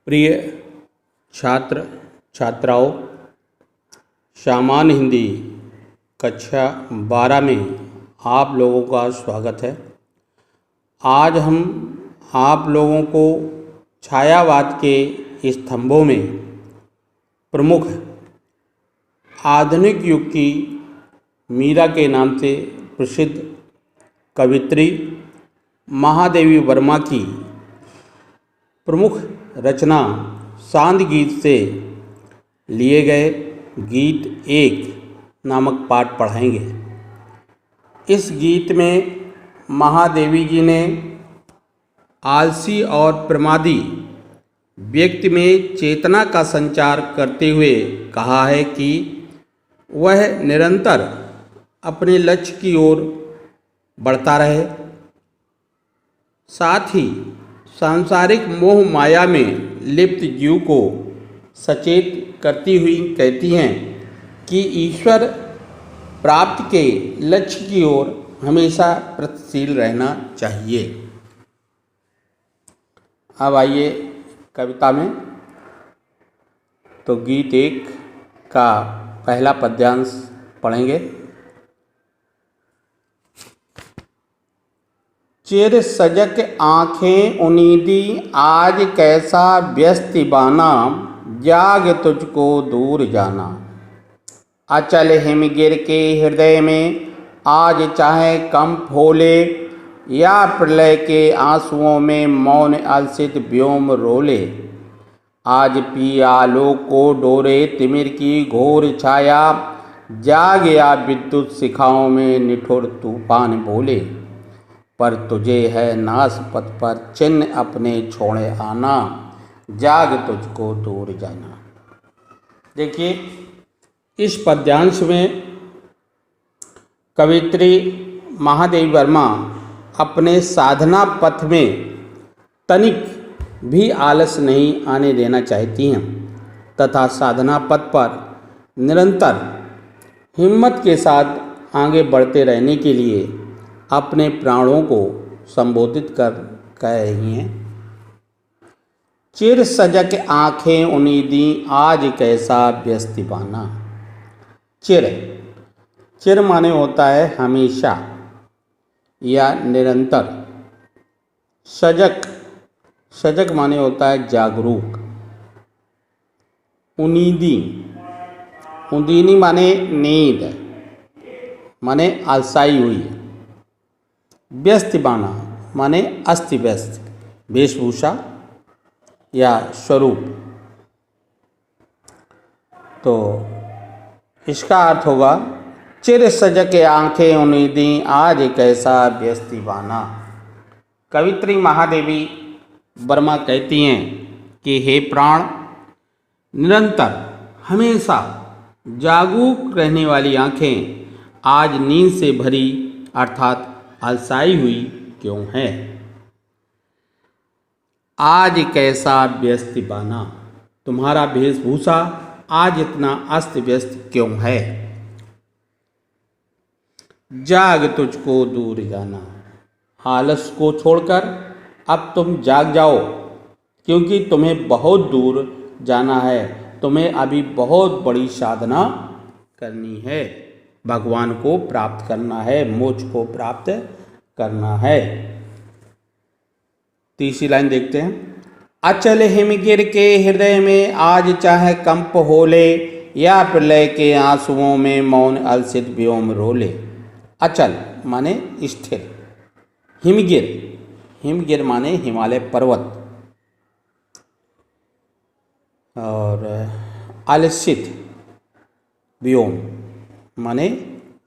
प्रिय छात्र छात्राओं, सामान्य हिंदी कक्षा 12 में आप लोगों का स्वागत है। आज हम आप लोगों को छायावाद के स्तंभों में प्रमुख आधुनिक युग की मीरा के नाम से प्रसिद्ध कवियत्री महादेवी वर्मा की प्रमुख रचना सांद गीत से लिए गए गीत एक नामक पाठ पढ़ाएंगे। इस गीत में महादेवी जी ने आलसी और प्रमादी व्यक्ति में चेतना का संचार करते हुए कहा है कि वह निरंतर अपने लक्ष्य की ओर बढ़ता रहे। साथ ही सांसारिक मोह माया में लिप्त जीव को सचेत करती हुई कहती हैं कि ईश्वर प्राप्ति के लक्ष्य की ओर हमेशा प्रगतिशील रहना चाहिए। अब आइए कविता में। तो गीत एक का पहला पद्यांश पढ़ेंगे। चिर सजक आँखें उनीदी आज कैसा व्यस्त बाना, जाग तुझको दूर जाना। अचल हिमगिर के हृदय में आज चाहे कंप होले, या प्रलय के आंसुओं में मौन अलसित व्योम रोले। आज पी आलोक को डोरे तिमिर की घोर छाया, जाग या विद्युत शिखाओं में निठुर तूफान बोले। पर तुझे है नाश पथ पर चिन्ह अपने छोड़े आना, जाग तुझको दूर जाना। देखिए, इस पद्यांश में कवियत्री महादेवी वर्मा अपने साधना पथ में तनिक भी आलस नहीं आने देना चाहती हैं तथा साधना पथ पर निरंतर हिम्मत के साथ आगे बढ़ते रहने के लिए अपने प्राणों को संबोधित कर कह रही हैं। चिर सजक आँखें उनीदी आज कैसा व्यस्त बाना। चिर चिर माने होता है हमेशा या निरंतर। सजक सजक माने होता है जागरूक। उनीदी उदीनी माने नींद माने आलसाई हुई। व्यस्त बाना माने अस्त व्यस्त वेशभूषा या स्वरूप। तो इसका अर्थ होगा चिर सजक आँखें उनीदी आज कैसा व्यस्त बाना। कवियत्री महादेवी वर्मा कहती हैं कि हे प्राण, निरंतर हमेशा जागरूक रहने वाली आँखें आज नींद से भरी अर्थात आलसाई हुई क्यों है। आज कैसा व्यस्त बाना, तुम्हारा वेशभूषा आज इतना अस्त व्यस्त क्यों है। जाग तुझको दूर जाना, आलस को छोड़कर अब तुम जाग जाओ, क्योंकि तुम्हें बहुत दूर जाना है। तुम्हें अभी बहुत बड़ी साधना करनी है, भगवान को प्राप्त करना है, मोक्ष को प्राप्त करना है। तीसरी लाइन देखते हैं। अचल हिमगिर के हृदय में आज चाहे कंप होले, या प्रलय के आंसुओं में मौन अलसित व्योम रोले। अचल माने स्थिर, हिमगिर हिमगिर माने हिमालय पर्वत, और अलसित व्योम माने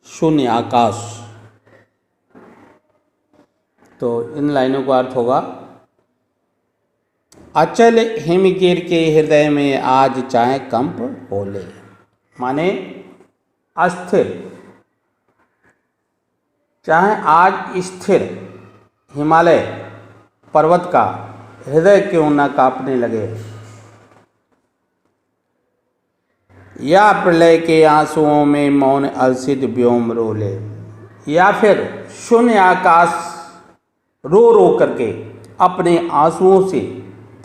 शून्य आकाश। तो इन लाइनों का अर्थ होगा अचल हिमगिर के हृदय में आज चाहे कंप होले माने अस्थिर, चाहे आज स्थिर हिमालय पर्वत का हृदय क्यों न कांपने लगे, या प्रलय के आंसुओं में मौन अलसित व्योम रोले, या फिर शून्य आकाश रो रो करके अपने आंसुओं से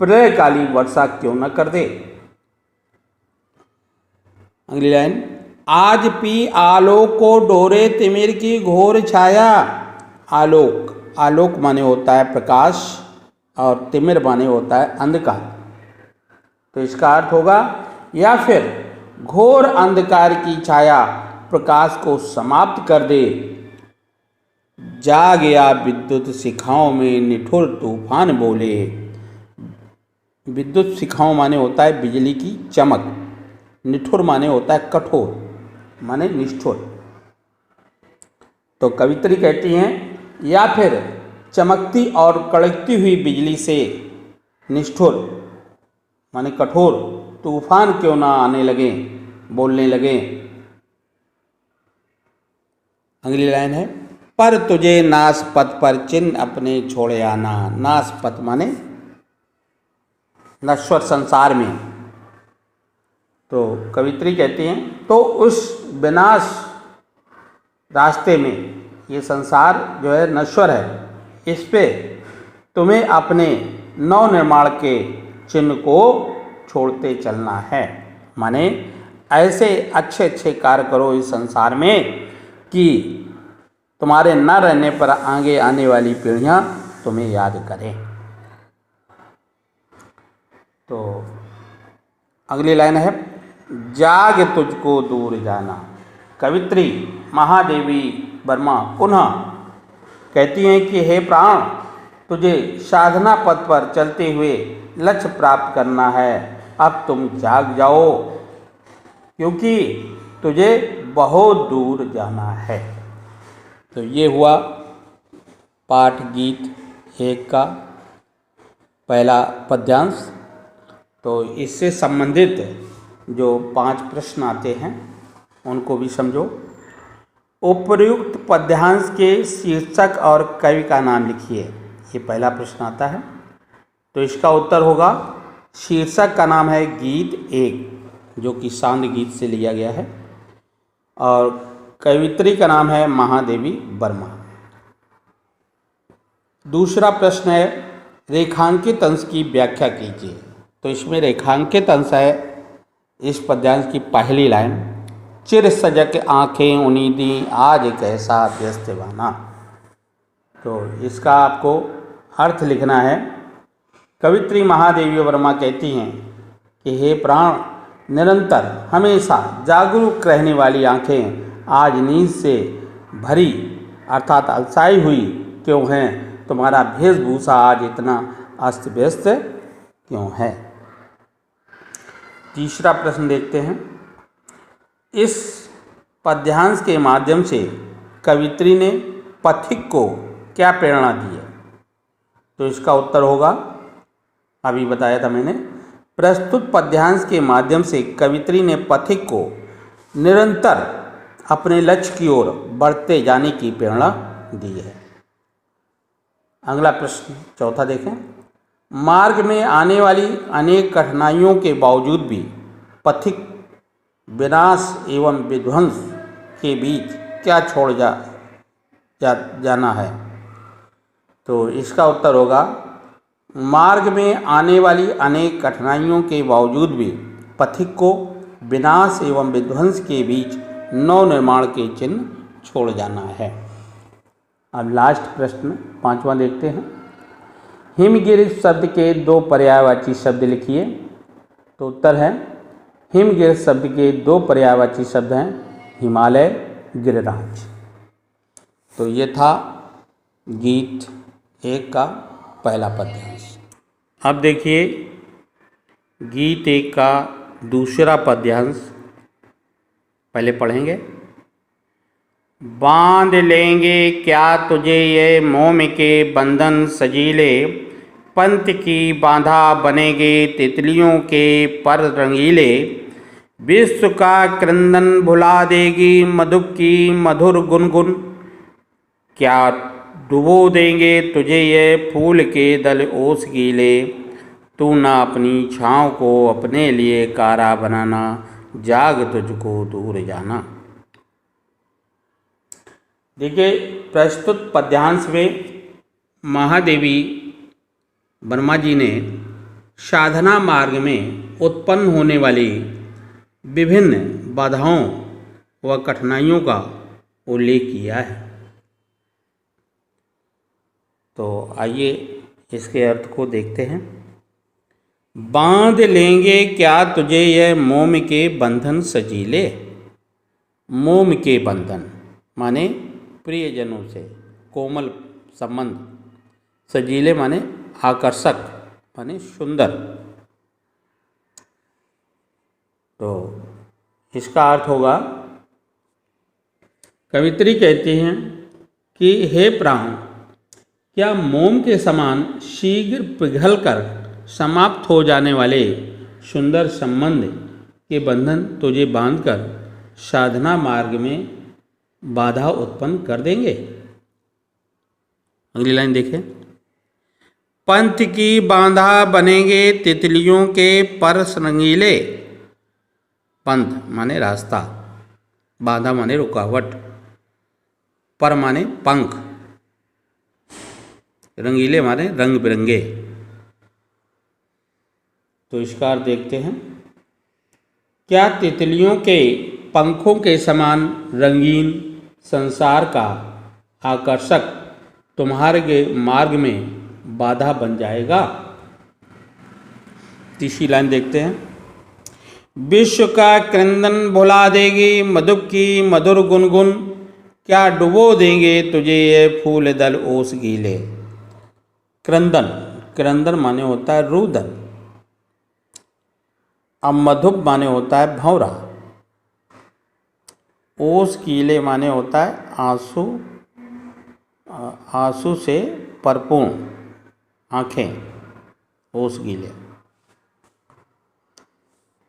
प्रलयकाली वर्षा क्यों न कर दे। अगली लाइन, आज पी आलोक को डोरे तिमिर की घोर छाया। आलोक, आलोक माने होता है प्रकाश और तिमिर माने होता है अंधकार। तो इसका अर्थ होगा या फिर घोर अंधकार की छाया प्रकाश को समाप्त कर दे। जा गया विद्युत शिखाओं में निठुर तूफान बोले। विद्युत शिखाओं माने होता है बिजली की चमक, निठुर माने होता है कठोर माने निष्ठुर। तो कवित्री कहती हैं या फिर चमकती और कड़कती हुई बिजली से निष्ठुर माने कठोर तूफान क्यों ना आने लगे, बोलने लगे। अगली लाइन है, पर तुझे नासपत पर चिन्ह अपने छोड़े आना। नासपत माने नश्वर संसार में। तो कवित्री कहती हैं तो उस विनाश रास्ते में, ये संसार जो है नश्वर है, इस पे तुम्हें अपने नव निर्माण के चिन्ह को छोड़ते चलना है। माने ऐसे अच्छे अच्छे कार्य करो इस संसार में कि तुम्हारे न रहने पर आगे आने वाली पीढ़ियां तुम्हें याद करें। तो अगली लाइन है, जाग तुझको दूर जाना। कवित्री महादेवी वर्मा पुनः कहती हैं कि हे प्राण, तुझे साधना पथ पर चलते हुए लक्ष्य प्राप्त करना है। अब तुम जाग जाओ क्योंकि तुझे बहुत दूर जाना है। तो ये हुआ पाठ गीत 1 का पहला पद्यांश। तो इससे संबंधित जो 5 प्रश्न आते हैं उनको भी समझो। उपर्युक्त पद्यांश के शीर्षक और कवि का नाम लिखिए। ये पहला प्रश्न आता है। तो इसका उत्तर होगा, शीर्षक का नाम है गीत 1 जो कि सांद गीत से लिया गया है, और कवित्री का नाम है महादेवी वर्मा। दूसरा प्रश्न है, रेखांकित अंश की व्याख्या कीजिए। तो इसमें रेखांकित अंश है इस पद्यांश की पहली लाइन, चिर सजक आँखें उनीदी आज कैसा व्यस्त बना। तो इसका आपको अर्थ लिखना है। कवित्री महादेवी वर्मा कहती हैं कि हे प्राण, निरंतर हमेशा जागरूक रहने वाली आँखें आज नींद से भरी अर्थात अलसाई हुई क्यों हैं? तुम्हारा वेशभूषा आज इतना अस्त व्यस्त क्यों है? तीसरा प्रश्न देखते हैं। इस पद्यांश के माध्यम से कवित्री ने पथिक को क्या प्रेरणा दी है? तो इसका उत्तर होगा, अभी बताया था मैंने, प्रस्तुत पद्यांश के माध्यम से कवित्री ने पथिक को निरंतर अपने लक्ष्य की ओर बढ़ते जाने की प्रेरणा दी है। अगला प्रश्न चौथा देखें। मार्ग में आने वाली अनेक कठिनाइयों के बावजूद भी पथिक विनाश एवं विध्वंस के बीच क्या छोड़ जाना है? तो इसका उत्तर होगा, मार्ग में आने वाली अनेक कठिनाइयों के बावजूद भी पथिक को विनाश एवं विध्वंस के बीच नव निर्माण के चिन्ह छोड़ जाना है। अब लास्ट प्रश्न 5वां देखते हैं। हिमगिर शब्द के 2 पर्यायवाची शब्द लिखिए। तो उत्तर है, हिमगिर शब्द के 2 पर्यायवाची शब्द हैं हिमालय, गिरिराज। तो ये था गीत 1 का पहला पद्यांश। अब देखिए गीत 1 का दूसरा पद्यांश पहले पढ़ेंगे। बांध लेंगे क्या तुझे ये मोम के बंधन सजीले, पंथ की बांधा बनेगे तितलियों के पर रंगीले, विश्व का क्रंदन भुला देगी मधुप की मधुर गुनगुन, क्या डुबो देंगे तुझे ये फूल के दल ओस गीले, तू ना अपनी छाँव को अपने लिए कारा बनाना, जाग तुझको दूर जाना। देखिए प्रस्तुत पद्यांश में महादेवी वर्मा जी ने साधना मार्ग में उत्पन्न होने वाली विभिन्न बाधाओं व कठिनाइयों का उल्लेख किया है। तो आइए इसके अर्थ को देखते हैं। बांध लेंगे क्या तुझे यह मोम के बंधन सजीले। मोम के बंधन माने प्रियजनों से कोमल संबंध, सजीले माने आकर्षक माने सुंदर। तो इसका अर्थ होगा, कवित्री कहती हैं कि हे प्राण, क्या मोम के समान शीघ्र पिघलकर समाप्त हो जाने वाले सुंदर संबंध के बंधन तुझे बांधकर साधना मार्ग में बाधा उत्पन्न कर देंगे। अगली लाइन देखें। पंथ की बांधा बनेंगे तितलियों के पर रंगीले। पंथ माने रास्ता, बाधा माने रुकावट, पर माने पंख, रंगीले माने रंग बिरंगे। तो इसका अर्थ देखते हैं। क्या तितलियों के पंखों के समान रंगीन संसार का आकर्षक तुम्हारे मार्ग में बाधा बन जाएगा। तीसरी लाइन देखते हैं। विश्व का क्रंदन भुला देगी मधुप की मधुर गुनगुन। क्या डुबो देंगे तुझे ये फूल दल ओस गीले। क्रंदन, क्रंदन माने होता है रुदन। अब मधुप माने होता है भंवरा। ओस गीले माने होता है आंसू, आंसू से परिपूर्ण आँखें, ओस गीले।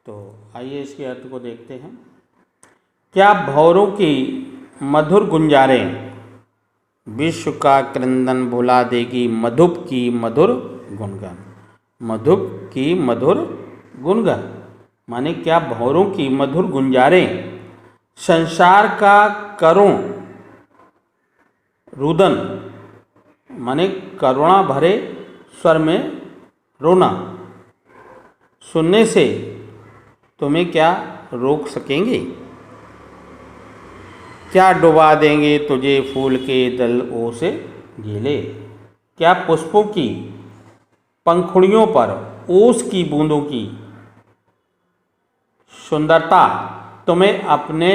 तो आइए इसके अर्थ को देखते हैं। क्या भौरों की मधुर गुंजारें विश्व का क्रंदन भुला देगी मधुप की मधुर गुनगन। मधुप की मधुर गुनगन माने क्या भौरों की मधुर गुंजारें संसार का करुण रुदन माने करुणा भरे स्वर में रोना सुनने से तुम्हें क्या रोक सकेंगे। क्या डुबा देंगे तुझे फूल के दल ओस गीले। क्या पुष्पों की पंखुड़ियों पर ओस की बूंदों की सुंदरता तुम्हें अपने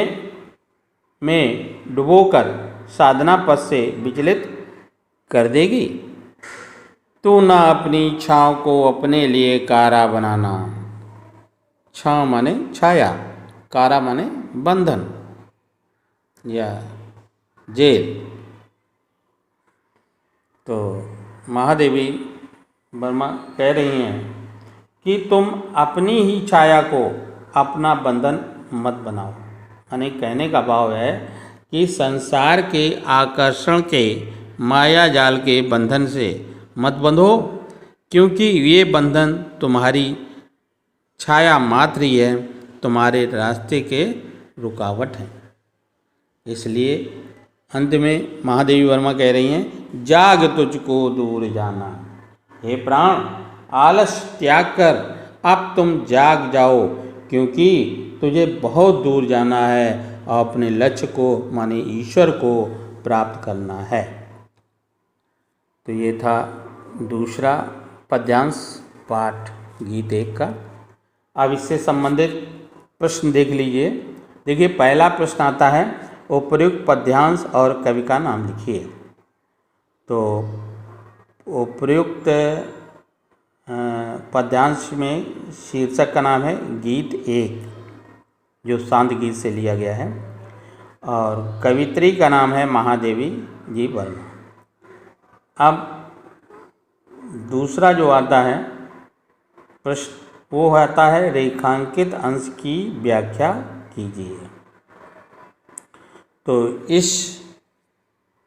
में डुबोकर साधना पथ से विचलित कर देगी। तू ना अपनी छाँव को अपने लिए कारा बनाना। छाँव माने छाया, कारा माने बंधन या जेल। तो महादेवी वर्मा कह रही हैं कि तुम अपनी ही छाया को अपना बंधन मत बनाओ। यानी कहने का भाव है कि संसार के आकर्षण के माया जाल के बंधन से मत बंधो, क्योंकि ये बंधन तुम्हारी छाया मात्र ही है, तुम्हारे रास्ते के रुकावट हैं। इसलिए अंत में महादेवी वर्मा कह रही हैं, जाग तुझको दूर जाना। हे प्राण, आलस त्याग कर अब तुम जाग जाओ, क्योंकि तुझे बहुत दूर जाना है और अपने लक्ष्य को माने ईश्वर को प्राप्त करना है। तो ये था दूसरा पद्यांश पाठ गीत 1 का। अब इससे संबंधित प्रश्न देख लीजिए। देखिए, पहला प्रश्न आता है, उपर्युक्त पद्यांश और कवि का नाम लिखिए। तो उपर्युक्त पद्यांश में शीर्षक का नाम है गीत 1, जो शांत गीत से लिया गया है, और कवित्री का नाम है महादेवी जी वर्मा। अब दूसरा जो आता है प्रश्न, वो आता है रेखांकित अंश की व्याख्या कीजिए। तो इस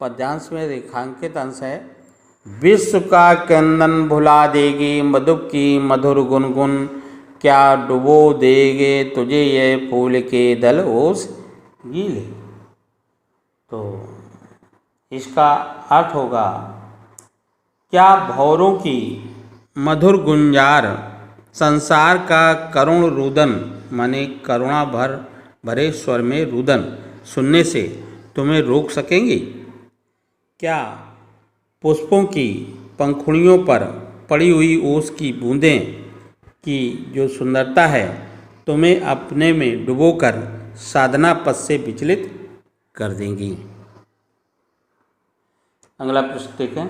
पद्यांश में रेखांकित अंश है, विश्व का क्रंदन भुला देगी मधुप की मधुर गुनगुन। क्या डुबो देगे तुझे ये फूल के दल ओस गीले। तो इसका अर्थ होगा, क्या भौरों की मधुर गुंजार संसार का करुण रुदन माने करुणा भरे स्वर में रुदन सुनने से तुम्हें रोक सकेंगी? क्या पुष्पों की पंखुड़ियों पर पड़ी हुई ओस की बूंदें की जो सुंदरता है तुम्हें अपने में डुबोकर साधना पथ से विचलित कर देंगी? अगला प्रश्न देखें।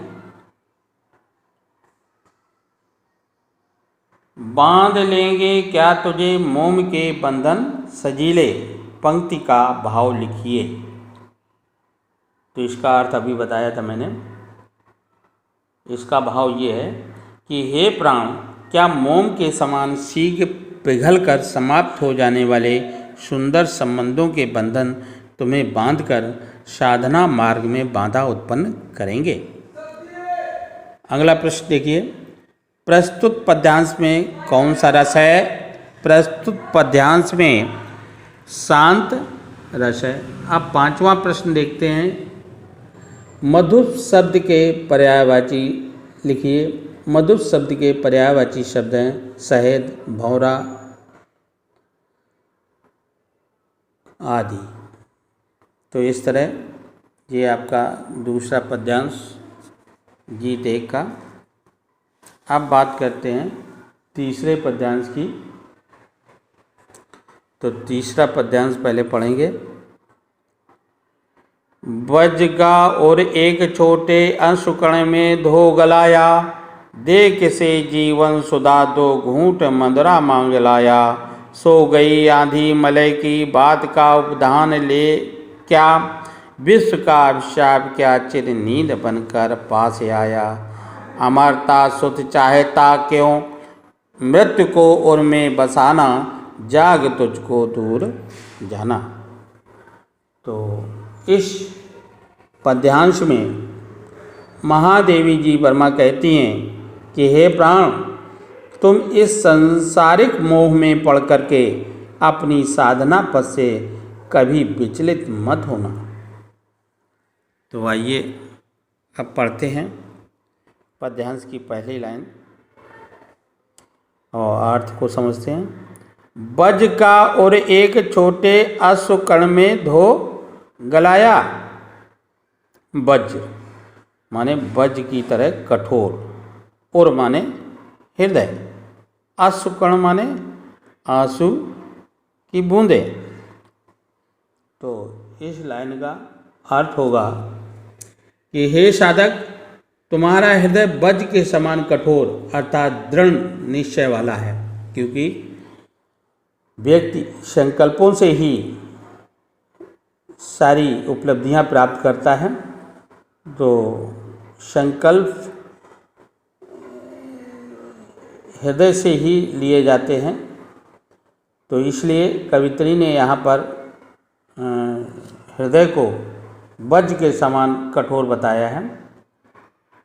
बांध लेंगे क्या तुझे मोम के बंधन सजीले, पंक्ति का भाव लिखिए। तो इसका अर्थ अभी बताया था मैंने। इसका भाव ये है कि हे प्राण, क्या मोम के समान शीघ्र पिघलकर समाप्त हो जाने वाले सुंदर संबंधों के बंधन तुम्हें बांधकर साधना मार्ग में बाधा उत्पन्न करेंगे? अगला प्रश्न देखिए। प्रस्तुत पद्यांश में कौन सा रस है? प्रस्तुत पद्यांश में शांत रस है। अब पांचवा प्रश्न देखते हैं। मधुर शब्द के पर्यायवाची लिखिए। मधुर शब्द के पर्यायवाची शब्द हैं शहद, भौरा आदि। तो इस तरह ये आपका दूसरा पद्यांश गीत 1 का। अब बात करते हैं तीसरे पद्यांश की। तो तीसरा पद्यांश पहले पढ़ेंगे। बजगा और एक छोटे अंशुकण में धो गलाया, देख से जीवन सुधा 2 घूंट मदरा मांग लाया। सो गई आंधी मलय की बात का उपधान ले क्या, विश्व का अभिशाप क्या चिर नींद बनकर पास आया। अमरता सुत चाहता क्यों मृत्यु को उर में बसाना, जाग तुझको दूर जाना। तो इस पद्यांश में महादेवी जी वर्मा कहती हैं कि हे प्राण, तुम इस संसारिक मोह में पड़ करके अपनी साधना पथ से कभी विचलित मत होना। तो आइए अब पढ़ते हैं पद्यांश की पहली लाइन और अर्थ को समझते हैं। बज का और एक छोटे अश्व कण में धो गलाया। वज्र माने वज्र की तरह कठोर, और माने हृदय, अश्वकण माने आंसू की बूंदे। तो इस लाइन का अर्थ होगा कि हे साधक, तुम्हारा हृदय वज्र के समान कठोर अर्थात दृढ़ निश्चय वाला है, क्योंकि व्यक्ति संकल्पों से ही सारी उपलब्धियां प्राप्त करता है। तो संकल्प हृदय से ही लिए जाते हैं। तो इसलिए कवित्री ने यहाँ पर हृदय को वज्र के समान कठोर बताया है।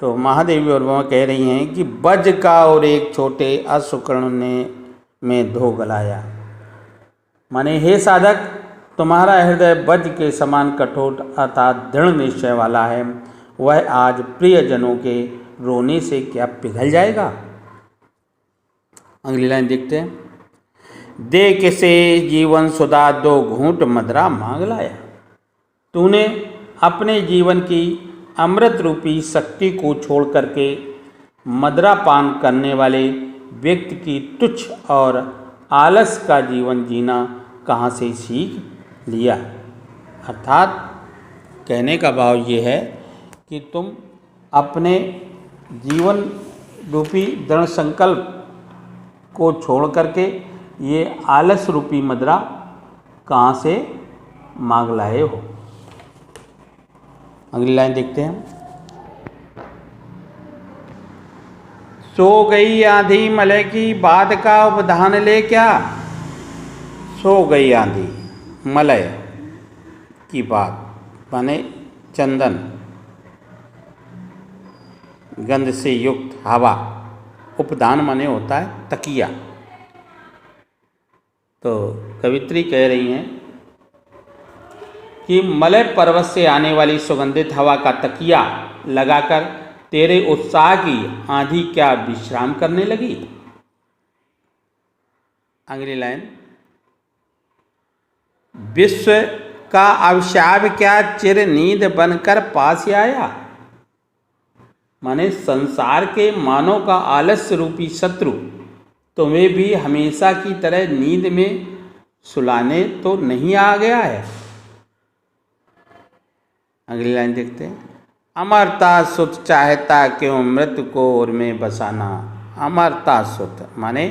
तो महादेवी और वर्मा कह रही हैं कि वज्र का और एक छोटे अश्वकण ने में धो गलाया, माने हे साधक, तुम्हारा हृदय वज्र के समान कठोर अर्थात दृढ़ निश्चय वाला है। वह आज प्रियजनों के रोने से क्या पिघल जाएगा। अगली लाइन देखते हैं। देख से जीवन सुधा 2 घूंट मदरा मांग लाया। तूने अपने जीवन की अमृत रूपी शक्ति को छोड़ करके मदरा पान करने वाले व्यक्ति की तुच्छ और आलस का जीवन जीना कहाँ से सीख लिया। अर्थात कहने का भाव ये है कि तुम अपने जीवन रूपी दृढ़ संकल्प को छोड़ करके ये आलस रूपी मदरा कहाँ से मांग लाए हो। अगली लाइन देखते हैं। सो गई आंधी मलय की बात का उपधान ले क्या। सो गई आंधी मलय की बात माने चंदन, गंध से युक्त हवा। उपदान माने होता है तकिया। तो कवित्री कह रही हैं कि मलय पर्वत से आने वाली सुगंधित हवा का तकिया लगाकर तेरे उत्साह की आंधी क्या विश्राम करने लगी। अगली लाइन, विश्व का अवसाद क्या चिर नींद बनकर पास आया। माने संसार के मानव का आलस्य रूपी शत्रु तुम्हें भी हमेशा की तरह नींद में सुलाने तो नहीं आ गया है। अगली लाइन देखते हैं, अमरता सुत चाहता क्यों मृत्यु को उर में बसाना। अमरता सुत माने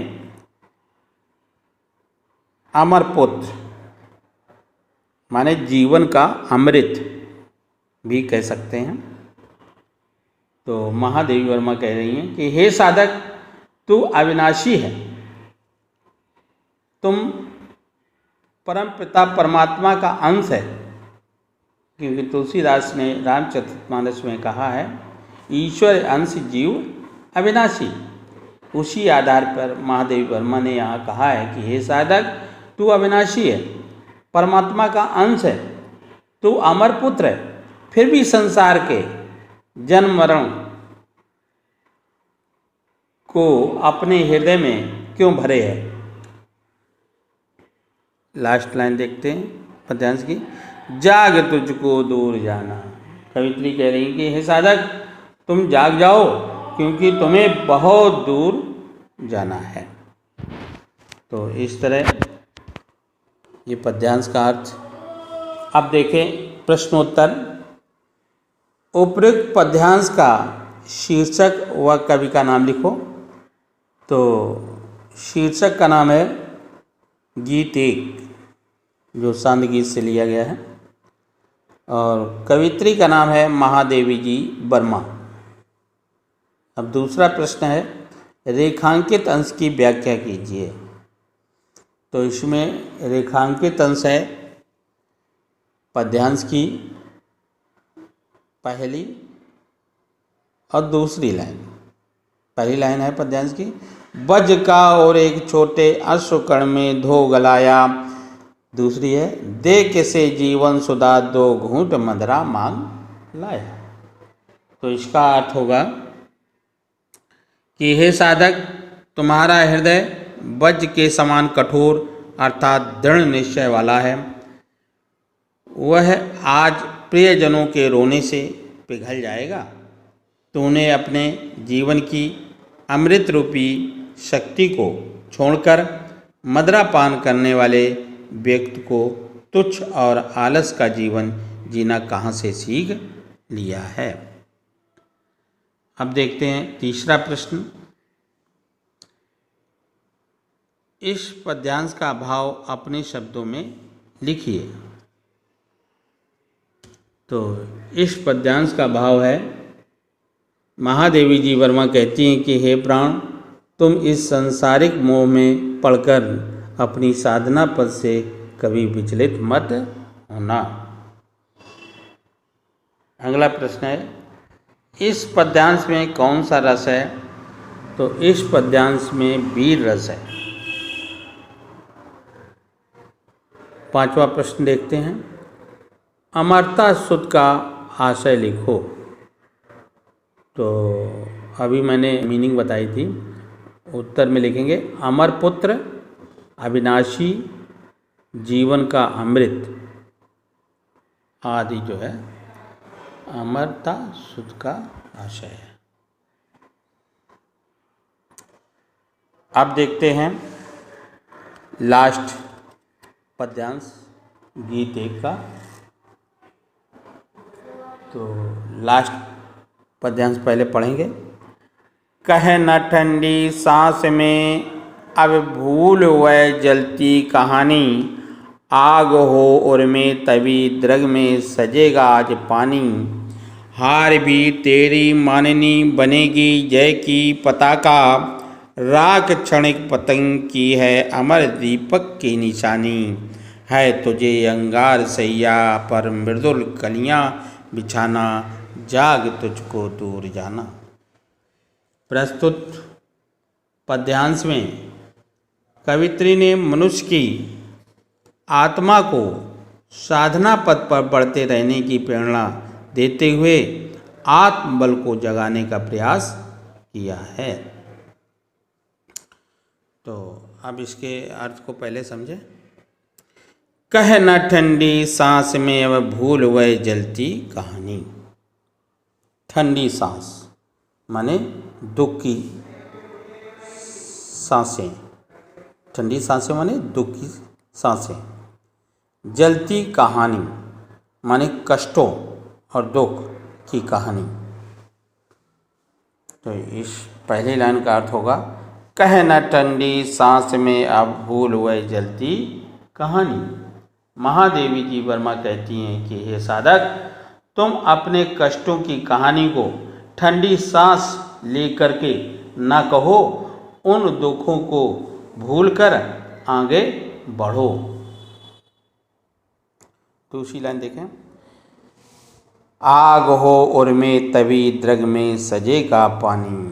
अमर पुत्र, माने जीवन का अमृत भी कह सकते हैं। तो महादेवी वर्मा कह रही हैं कि हे साधक, तू अविनाशी है, तुम परम पिता परमात्मा का अंश है। क्योंकि तुलसीदास ने रामचरितमानस में कहा है, ईश्वर अंश जीव अविनाशी। उसी आधार पर महादेवी वर्मा ने यहाँ कहा है कि हे साधक, तू अविनाशी है, परमात्मा का अंश है, तू अमर पुत्र है, फिर भी संसार के जन्म मरण को अपने हृदय में क्यों भरे है। लास्ट लाइन देखते हैं पद्यांश की, जाग तुझको दूर जाना। कवित्री कह रही कि हे साधक, तुम जाग जाओ, क्योंकि तुम्हें बहुत दूर जाना है। तो इस तरह ये पद्यांश का अर्थ। अब देखें प्रश्नोत्तर। उपयुक्त पद्यांश का शीर्षक व कवि का नाम लिखो। तो शीर्षक का नाम है गीत एक, जो सांद गीत से लिया गया है, और कवित्री का नाम है महादेवी जी वर्मा। अब दूसरा प्रश्न है, रेखांकित अंश की व्याख्या कीजिए। तो इसमें रेखांकित अंश है पद्यांश की पहली और दूसरी लाइन। पहली लाइन है पद्यांश की, बज का और एक छोटे अश्वकण में धो गलाया। दूसरी है, दे किसे जीवन सुधा दो घूंट मदरा मांग लाया। तो इसका अर्थ होगा कि हे साधक, तुम्हारा हृदय वज्र के समान कठोर अर्थात दृढ़ निश्चय वाला है। वह आज प्रियजनों के रोने से पिघल जाएगा। तूने अपने जीवन की अमृत रूपी शक्ति को छोड़कर मदिरा पान करने वाले व्यक्ति को तुच्छ और आलस का जीवन जीना कहाँ से सीख लिया है। अब देखते हैं तीसरा प्रश्न। इस पद्यांश का भाव अपने शब्दों में लिखिए। तो इस पद्यांश का भाव है, महादेवी जी वर्मा कहती हैं कि हे प्राण, तुम इस सांसारिक मोह में पड़कर अपनी साधना पद से कभी विचलित मत होना। अगला प्रश्न है, इस पद्यांश में कौन सा रस है। तो इस पद्यांश में वीर रस है। पांचवा प्रश्न देखते हैं, अमरता सुत का आशय लिखो। तो अभी मैंने मीनिंग बताई थी। उत्तर में लिखेंगे, अमर पुत्र, अविनाशी, जीवन का अमृत आदि जो है अमरता सुत का आशय है। अब देखते हैं लास्ट पद्यांश गीत एक का। तो लास्ट पद्यांश पहले पढ़ेंगे। कह न ठंडी सांस में अब भूल वह जलती कहानी, आग हो उर में तभी द्रग में सजेगा आज पानी। हार भी तेरी माननी बनेगी जय की पताका, राख क्षणिक पतंग की है अमर दीपक की निशानी। है तुझे अंगार सैया पर मृदुल कलियां बिछाना, जाग तुझको दूर जाना। प्रस्तुत पद्यांश में कवित्री ने मनुष्य की आत्मा को साधना पथ पर बढ़ते रहने की प्रेरणा देते हुए आत्मबल को जगाने का प्रयास किया है। तो अब इसके अर्थ को पहले समझें। कह न ठंडी सांस में अब भूल वह जलती कहानी। ठंडी सांस माने दुख की सांसें, ठंडी सांसें माने दुख की सांसें। जलती कहानी माने कष्टों और दुख की कहानी। तो इस पहली लाइन का अर्थ होगा, कह न ठंडी सांस में अब भूल वह जलती कहानी। महादेवी जी वर्मा कहती हैं कि हे साधक, तुम अपने कष्टों की कहानी को ठंडी सांस लेकर के न कहो, उन दुखों को भूलकर आगे बढ़ो। दूसरी लाइन देखें, आग हो उर्मे तभी द्रग में सजेगा पानी।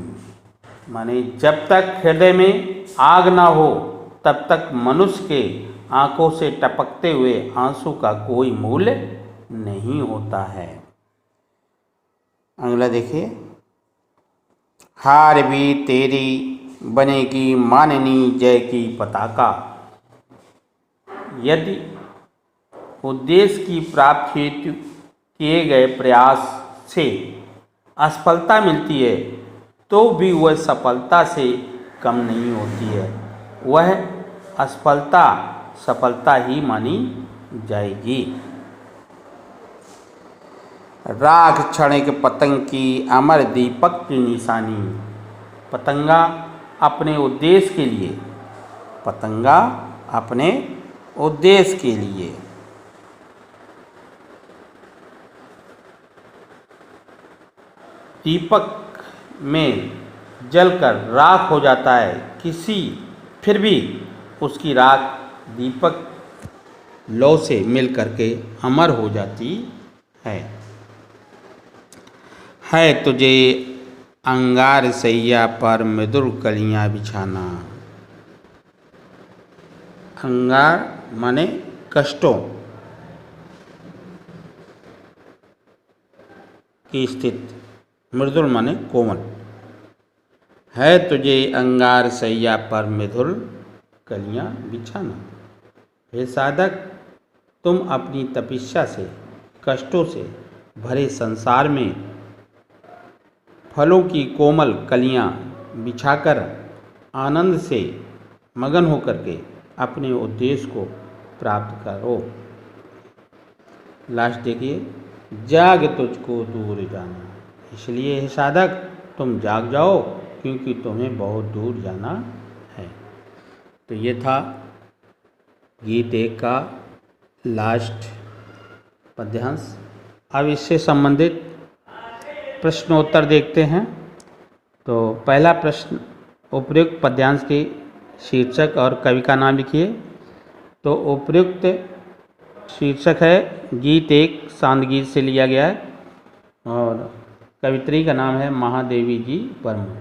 माने जब तक हृदय में आग ना हो तब तक मनुष्य के आंखों से टपकते हुए आंसू का कोई मूल्य नहीं होता है। अगला देखिए, हार भी तेरी बनेगी माननी जय की पताका। यदि उद्देश्य की प्राप्ति हेतु किए गए प्रयास से असफलता मिलती है तो भी वह सफलता से कम नहीं होती है, वह असफलता सफलता ही मानी जाएगी। राख क्षणिक पतंग की अमर दीपक की निशानी। पतंगा अपने उद्देश्य के लिए, पतंगा अपने उद्देश्य के लिए दीपक में जलकर राख हो जाता है, फिर भी उसकी राख दीपक लौ से मिल करके अमर हो जाती है तुझे अंगार सैया पर मृदुल कलियां बिछाना। अंगार माने कष्टों की स्थिति, मृदुल माने कोमल। है तुझे अंगार सैया पर मृदुल कलियां बिछाना। हे साधक, तुम अपनी तपस्या से कष्टों से भरे संसार में फलों की कोमल कलियां बिछाकर आनंद से मगन होकर के अपने उद्देश्य को प्राप्त करो। लास्ट देखिए, जाग तुझको दूर जाना। इसलिए हे साधक, तुम जाग जाओ क्योंकि तुम्हें बहुत दूर जाना है। तो ये था गीत 1 का लास्ट पद्यांश। अब इससे संबंधित प्रश्नोत्तर देखते हैं। तो पहला प्रश्न, उपर्युक्त पद्यांश के शीर्षक और कवि का नाम लिखिए। तो उपर्युक्त शीर्षक है गीत 1 शांत गीत से लिया गया है और कवित्री का नाम है महादेवी जी वर्मा।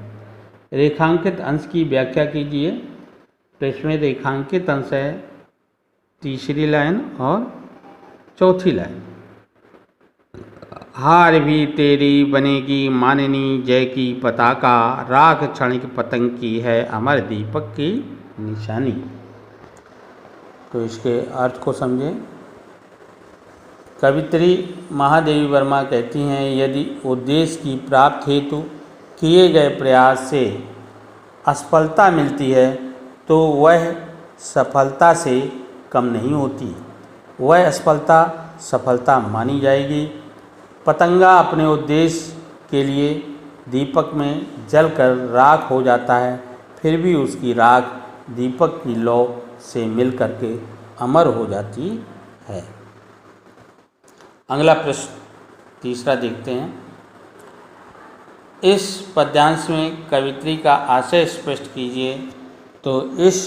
रेखांकित अंश की व्याख्या कीजिए। तो इसमें रेखांकित अंश है तीसरी लाइन और चौथी लाइन। हार भी तेरी बनेगी माननी जय की पताका, राख क्षणिक पतंग की है अमर दीपक की निशानी। तो इसके अर्थ को समझें। कवित्री महादेवी वर्मा कहती हैं, यदि उद्देश्य की प्राप्ति हेतु किए गए प्रयास से असफलता मिलती है तो वह सफलता से कम नहीं होती, वह असफलता सफलता मानी जाएगी। पतंगा अपने उद्देश्य के लिए दीपक में जलकर राख हो जाता है, फिर भी उसकी राख दीपक की लौ से मिल करके अमर हो जाती है। अगला प्रश्न तीसरा देखते हैं। इस पद्यांश में कवित्री का आशय स्पष्ट कीजिए। तो इस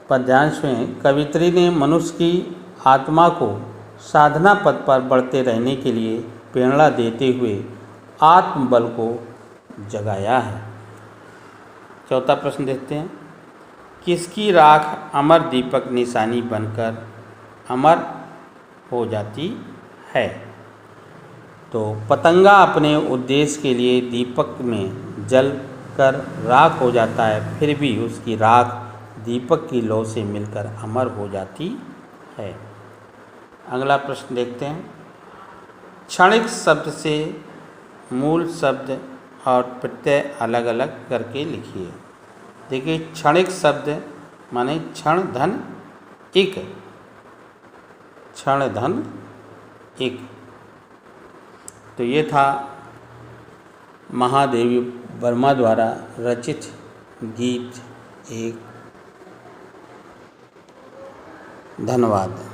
पद्यांश में कवित्री ने मनुष्य की आत्मा को साधना पथ पर बढ़ते रहने के लिए प्रेरणा देते हुए आत्मबल को जगाया है। चौथा प्रश्न देखते हैं। किसकी राख अमर दीपक निशानी बनकर अमर हो जाती है? तो पतंगा अपने उद्देश्य के लिए दीपक में जल कर राख हो जाता है, फिर भी उसकी राख दीपक की लौ से मिलकर अमर हो जाती है। अगला प्रश्न देखते हैं। क्षणिक शब्द से मूल शब्द और प्रत्यय अलग अलग करके लिखिए। देखिए, क्षणिक शब्द माने क्षण धन इक, क्षण धन इक। तो ये था महादेवी वर्मा द्वारा रचित गीत एक। धन्यवाद।